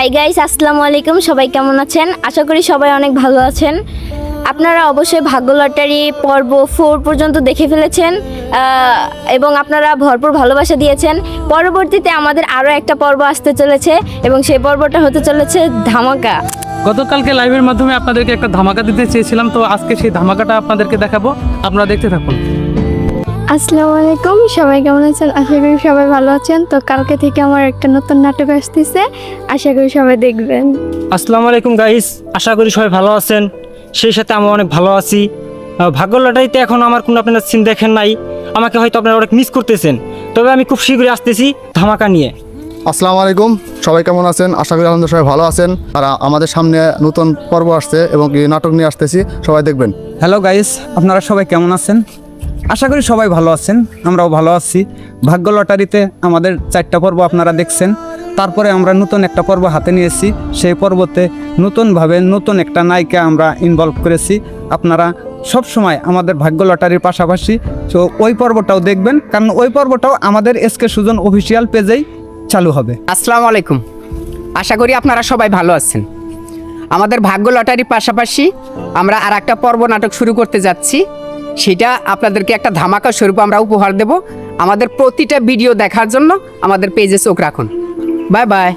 Hi guys, আসসালামু আলাইকুম। সবাই কেমন আছেন? আশা করি সবাই অনেক ভালো আছেন। আপনারা অবশ্যই ভাগ্য লটারি পর্ব 4 পর্যন্ত দেখে ফেলেছেন এবং আপনারা ভরপুর ভালোবাসা দিয়েছেন। পরবর্তীতে আমাদের আরও একটা পর্ব আসতে চলেছে এবং সেই পর্বটা হতে চলেছে ধামাকা। গতকালকে লাইভের মাধ্যমে আপনাদেরকে একটা ধামাকা দিতে চেয়েছিলাম, তো আজকে সেই ধামাকাটা আপনাদেরকে দেখাবো, আপনারা দেখতে থাকুন। আসসালামু আলাইকুম, সবাই কেমন আছেন? আশা করি সবাই ভালো আছেন। তো কালকে থেকে আমার একটা নতুন নাটক আসতেছে, আশা করি সবাই দেখবেন। আসসালামু আলাইকুম গাইস, আশা করি সবাই ভালো আছেন। সেই সাথে আমি অনেক ভালো আছি। ভাগ্য লটারিতে এখন আমার কোনো আপনারা সিন দেখেন নাই, আমাকে হয়তো আপনারা অনেক মিস করতেছেন, তবে আমি খুব শীঘ্রই আসতেছি ধামাকা নিয়ে। আসসালামু আলাইকুম, সবাই কেমন আছেন? আশা করি আলহামদুলিল্লাহ সবাই ভালো আছেন। আর আমাদের সামনে নতুন পর্ব আসছে এবং এই নাটক নিয়ে আসতেছি, সবাই দেখবেন। হ্যালো গাইস, আপনারা সবাই কেমন আছেন? আশা করি সবাই ভালো আছেন, আমরাও ভালো আছি। ভাগ্য লটারিতে আমাদের 4টা পর্ব আপনারা দেখছেন, তারপরে আমরা নতুন একটা পর্ব হাতে নিয়েছি। সেই পর্বতে নতুনভাবে নতুন একটা নায়িকা আমরা ইনভলভ করেছি। আপনারা সব সময় আমাদের ভাগ্য লটারির পাশাপাশি তো ওই পর্বটাও দেখবেন, কারণ ওই পর্বটাও আমাদের এসকে সুজন অফিসিয়াল পেজেই চালু হবে। আসসালামু আলাইকুম, আশা করি আপনারা সবাই ভালো আছেন। আমাদের ভাগ্য লটারির পাশাপাশি আমরা আর একটা পর্ব নাটক শুরু করতে যাচ্ছি, সেটা আপনাদেরকে একটা ধামাকা স্বরূপ আমরা উপহার দেব। আমাদের প্রতিটা ভিডিও দেখার জন্য আমাদের পেজে চোখ রাখুন। Bye bye.